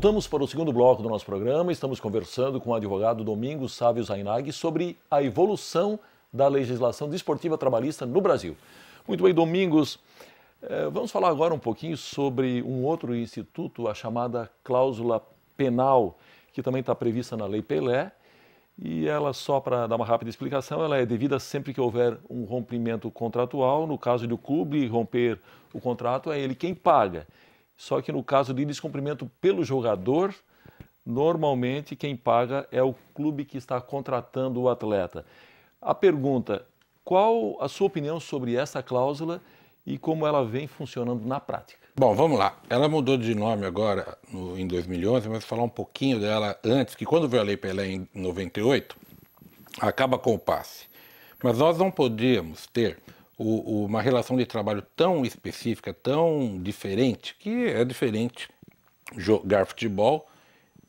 Voltamos para o segundo bloco do nosso programa. Estamos conversando com o advogado Domingos Sávio Zainag sobre a evolução da legislação desportiva trabalhista no Brasil. Muito bem, Domingos, vamos falar agora um pouquinho sobre um outro instituto, a chamada cláusula penal, que também está prevista na Lei Pelé. E ela, só para dar uma rápida explicação, ela é devida sempre que houver um rompimento contratual. No caso do clube romper o contrato, é ele quem paga. Só que no caso de descumprimento pelo jogador, normalmente quem paga é o clube que está contratando o atleta. A pergunta, qual a sua opinião sobre essa cláusula e como ela vem funcionando na prática? Bom, vamos lá. Ela mudou de nome agora em 2011, mas vou falar um pouquinho dela antes, que quando veio a Lei Pelé em 98, acaba com o passe. Mas nós não podíamos ter uma relação de trabalho tão específica, tão diferente, que é diferente jogar futebol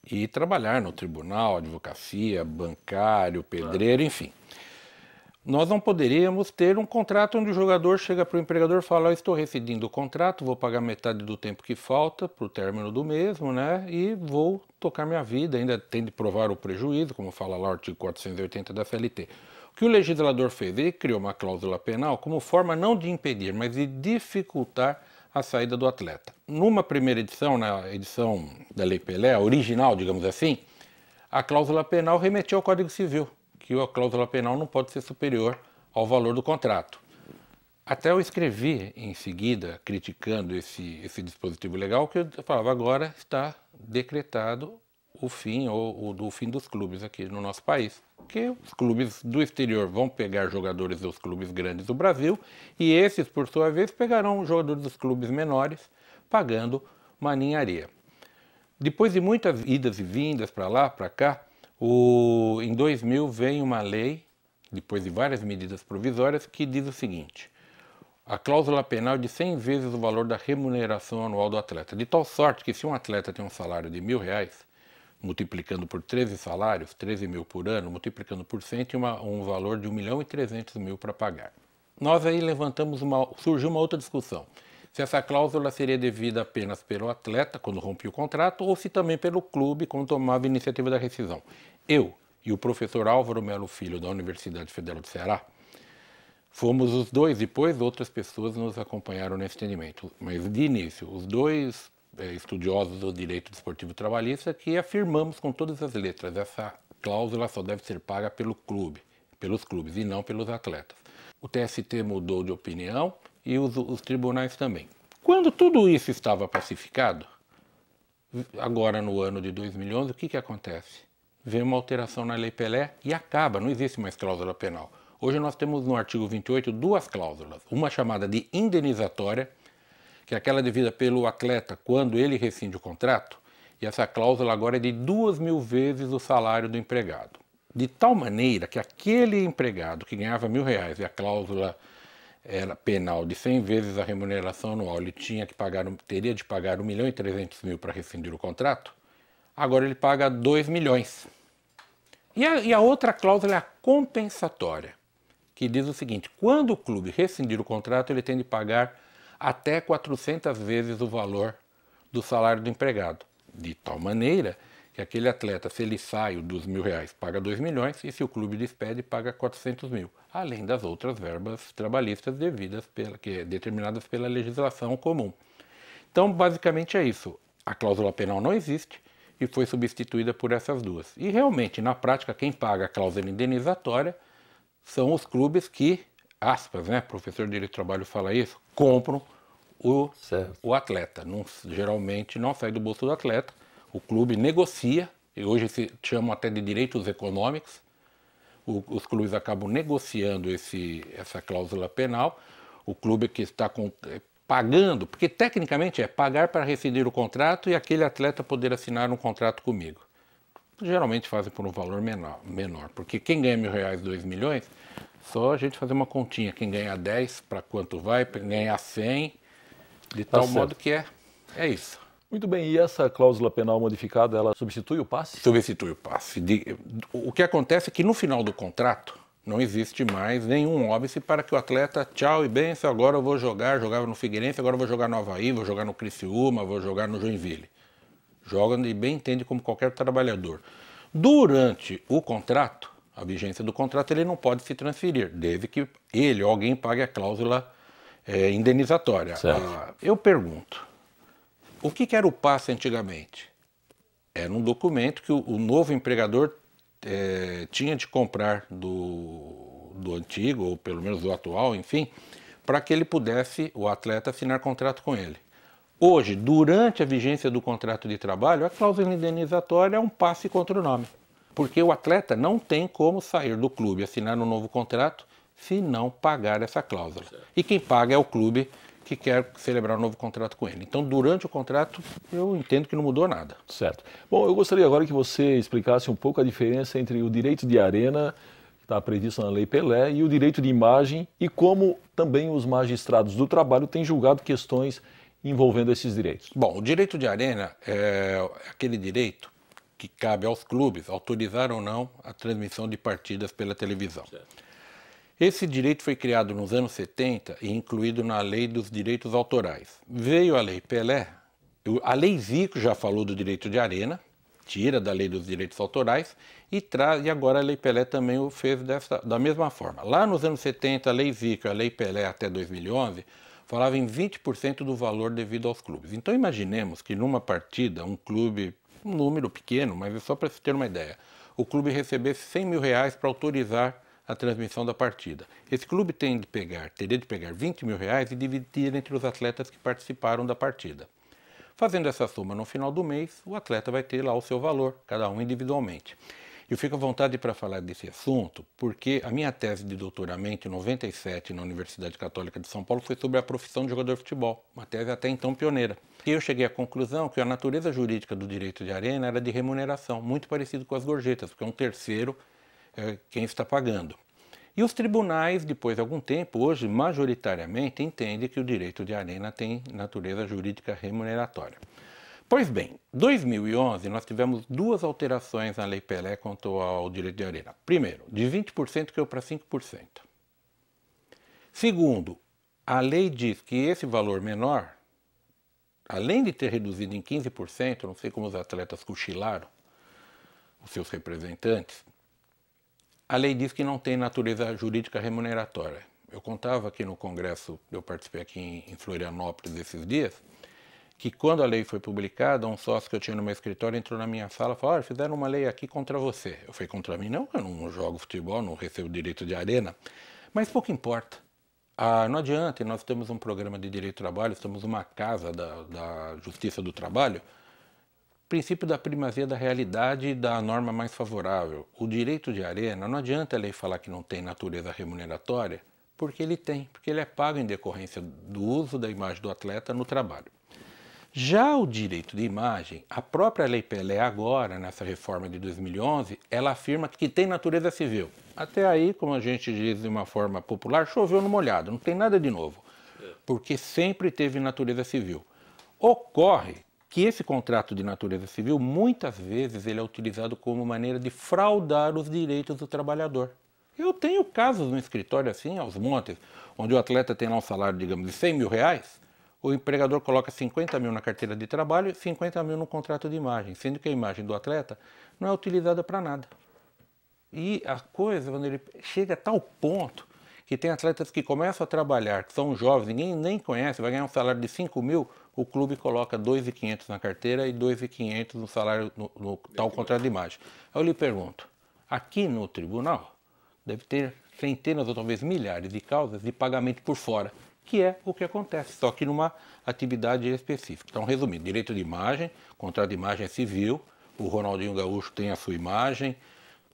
e trabalhar no tribunal, advocacia, bancário, pedreiro, enfim. Nós não poderíamos ter um contrato onde o jogador chega para o empregador e fala: estou rescindindo o contrato, vou pagar metade do tempo que falta para o término do mesmo, né? E vou tocar minha vida, ainda tem de provar o prejuízo, como fala lá o artigo 480 da CLT. O que o legislador fez? Ele criou uma cláusula penal como forma não de impedir, mas de dificultar a saída do atleta. Numa primeira edição, na edição da Lei Pelé, a original, digamos assim, a cláusula penal remetia ao Código Civil, que a cláusula penal não pode ser superior ao valor do contrato. Até eu escrevi em seguida, criticando esse dispositivo legal, que eu falava: agora está decretado o fim do fim dos clubes aqui no nosso país. Porque os clubes do exterior vão pegar jogadores dos clubes grandes do Brasil e esses, por sua vez, pegarão os jogadores dos clubes menores, pagando uma ninharia. Depois de muitas idas e vindas para lá, para cá, em 2000 vem uma lei, depois de várias medidas provisórias, que diz o seguinte: a cláusula penal é de 100 vezes o valor da remuneração anual do atleta, de tal sorte que se um atleta tem um salário de R$1.000, multiplicando por 13 salários, 13 mil por ano, multiplicando por 100, tem um valor de 1.300.000 para pagar. Nós aí surgiu uma outra discussão: se essa cláusula seria devida apenas pelo atleta, quando rompia o contrato, ou se também pelo clube, quando tomava a iniciativa da rescisão. Eu e o professor Álvaro Melo Filho, da Universidade Federal do Ceará, fomos os dois, depois outras pessoas nos acompanharam nesse entendimento. Mas de início, os dois estudiosos do direito desportivo trabalhista, que afirmamos com todas as letras: essa cláusula só deve ser paga pelos clubes e não pelos atletas. O TST mudou de opinião e os tribunais também. Quando tudo isso estava pacificado, agora no ano de 2011, o que acontece? Vem uma alteração na Lei Pelé e acaba, não existe mais cláusula penal. Hoje nós temos no artigo 28 duas cláusulas, uma chamada de indenizatória, que é aquela devida pelo atleta quando ele rescinde o contrato, e essa cláusula agora é de 2.000 vezes o salário do empregado. De tal maneira que aquele empregado que ganhava R$1.000 e a cláusula era penal de 100 vezes a remuneração anual, ele teria de pagar R$1.300.000 para rescindir o contrato, agora ele paga 2 milhões. E a outra cláusula é a compensatória, que diz o seguinte: quando o clube rescindir o contrato, ele tem de pagar até 400 vezes o valor do salário do empregado. De tal maneira que aquele atleta, se ele sai dos R$1.000, paga 2 milhões, e se o clube despede, paga 400.000. Além das outras verbas trabalhistas determinadas pela legislação comum. Então, basicamente é isso. A cláusula penal não existe e foi substituída por essas duas. E realmente, na prática, quem paga a cláusula indenizatória são os clubes que, aspas, né, professor de Direito do Trabalho fala isso, compram o atleta. Geralmente não sai do bolso do atleta, o clube negocia, e hoje se chamam até de direitos econômicos, os clubes acabam negociando essa cláusula penal, o clube que está pagando, porque tecnicamente é pagar para rescindir o contrato e aquele atleta poder assinar um contrato comigo. Geralmente fazem por um valor menor, porque quem ganha R$1.000, 2 milhões, só a gente fazer uma continha, quem ganha 10, para quanto vai, ganhar 100, de tal modo que é isso. Muito bem, e essa cláusula penal modificada, ela substitui o passe? Substitui o passe. O que acontece é que no final do contrato não existe mais nenhum óbice para que o atleta, tchau e benção, agora eu vou jogava no Figueirense, agora eu vou jogar no Avaí, vou jogar no Criciúma, vou jogar no Joinville. joga e bem entende como qualquer trabalhador. Durante o contrato, a vigência do contrato, ele não pode se transferir, desde que ele ou alguém pague a cláusula indenizatória. Eu pergunto, o que era o passe antigamente? Era um documento que o novo empregador tinha de comprar do antigo, ou pelo menos do atual, enfim, para que ele pudesse, o atleta, assinar contrato com ele. Hoje, durante a vigência do contrato de trabalho, a cláusula indenizatória é um passe contra o nome. Porque o atleta não tem como sair do clube e assinar um novo contrato se não pagar essa cláusula. E quem paga é o clube que quer celebrar um novo contrato com ele. Então, durante o contrato, eu entendo que não mudou nada. Certo. Bom, eu gostaria agora que você explicasse um pouco a diferença entre o direito de arena, que está previsto na Lei Pelé, e o direito de imagem, e como também os magistrados do trabalho têm julgado questões envolvendo esses direitos. Bom, o direito de arena é aquele direito que cabe aos clubes autorizar ou não a transmissão de partidas pela televisão. Certo. Esse direito foi criado nos anos 70 e incluído na Lei dos Direitos Autorais. Veio a Lei Pelé, a Lei Zico já falou do direito de arena, tira da Lei dos Direitos Autorais e agora a Lei Pelé também o fez da mesma forma. Lá nos anos 70, a Lei Zico e a Lei Pelé até 2011 falava em 20% do valor devido aos clubes. Então imaginemos que numa partida, um clube, um número pequeno, mas é só para você ter uma ideia, o clube recebesse 100 mil reais para autorizar a transmissão da partida. Esse clube teria de pegar 20 mil reais e dividir entre os atletas que participaram da partida. Fazendo essa soma no final do mês, o atleta vai ter lá o seu valor, cada um individualmente. Eu fico à vontade para falar desse assunto, porque a minha tese de doutoramento em 97 na Universidade Católica de São Paulo foi sobre a profissão de jogador de futebol, uma tese até então pioneira. E eu cheguei à conclusão que a natureza jurídica do direito de arena era de remuneração, muito parecido com as gorjetas, porque é um terceiro quem está pagando. E os tribunais, depois de algum tempo, hoje majoritariamente entendem que o direito de arena tem natureza jurídica remuneratória. Pois bem, em 2011 nós tivemos duas alterações na Lei Pelé quanto ao direito de arena. Primeiro, de 20% caiu para 5%. Segundo, a lei diz que esse valor menor, além de ter reduzido em 15%, não sei como os atletas cochilaram, os seus representantes, a lei diz que não tem natureza jurídica remuneratória. Eu contava aqui no congresso, eu participei aqui em Florianópolis esses dias, que quando a lei foi publicada, um sócio que eu tinha no meu escritório entrou na minha sala e falou: olha, fizeram uma lei aqui contra você. Eu falei: contra mim? Não, eu não jogo futebol, não recebo direito de arena. Mas pouco importa. Não adianta, nós temos um programa de direito do trabalho, estamos uma casa da Justiça do Trabalho, princípio da primazia da realidade e da norma mais favorável. O direito de arena, não adianta a lei falar que não tem natureza remuneratória, porque ele tem, porque ele é pago em decorrência do uso da imagem do atleta no trabalho. Já o direito de imagem, a própria Lei Pelé agora, nessa reforma de 2011, ela afirma que tem natureza civil. Até aí, como a gente diz de uma forma popular, choveu no molhado, não tem nada de novo, porque sempre teve natureza civil. Ocorre que esse contrato de natureza civil, muitas vezes, ele é utilizado como maneira de fraudar os direitos do trabalhador. Eu tenho casos no escritório assim, aos montes, onde o atleta tem lá um salário, digamos, de 100 mil reais, o empregador coloca 50 mil na carteira de trabalho e 50 mil no contrato de imagem, sendo que a imagem do atleta não é utilizada para nada. E a coisa, quando ele chega a tal ponto, que tem atletas que começam a trabalhar, que são jovens, ninguém nem conhece, vai ganhar um salário de 5 mil, o clube coloca 2.500 na carteira e 2.500 no salário, no tal contrato de imagem. Aí eu lhe pergunto, aqui no tribunal, deve ter centenas ou talvez milhares de causas de pagamento por fora, que é o que acontece, só que numa atividade específica. Então, resumindo, direito de imagem, contrato de imagem é civil, o Ronaldinho Gaúcho tem a sua imagem,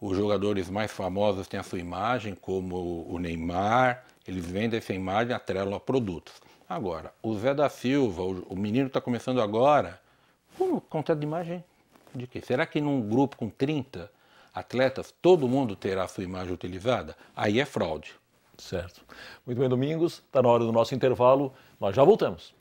os jogadores mais famosos têm a sua imagem, como o Neymar, eles vendem essa imagem, atrelam a produtos. Agora, o Zé da Silva, o menino que está começando agora, como contrato de imagem de quê? Será que num grupo com 30 atletas, todo mundo terá a sua imagem utilizada? Aí é fraude. Certo. Muito bem, Domingos, está na hora do nosso intervalo, nós já voltamos.